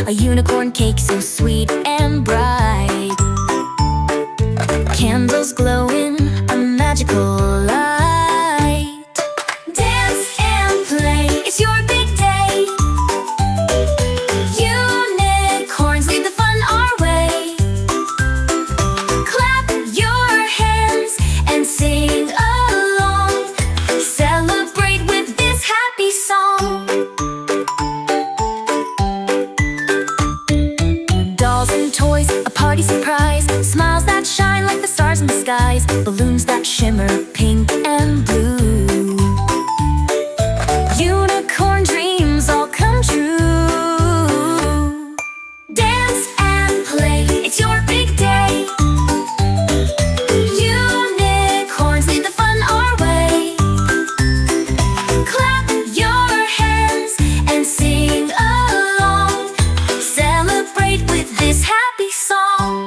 A unicorn cake so sweet and bright. Candles glow in a magical light. Dance and play, it's your big day. Unicorns lead the fun our way. Clap your hands and sing along. Celebrate with this happy song. Dolls and toys, a party surprise. Smiles that shine like the stars in the skies. Balloons that shimmer pink and blue. Unicorn dreams all come true. Dance and play, it's your big day. Unicorns lead the fun our way. Clap your hands and sing along. Celebrate with this happy song.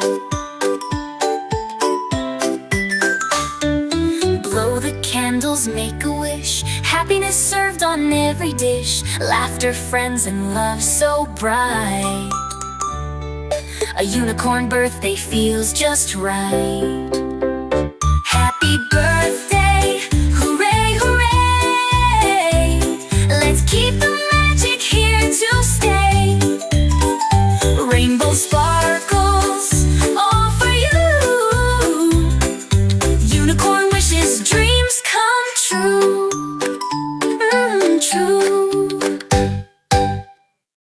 Blow the candles, make a wish. Happiness served on every dish. Laughter, friends, and love so bright. A unicorn birthday feels just right. Happy birthday, hooray, hooray. Let's keep the magic here to stay. Rainbow sparkles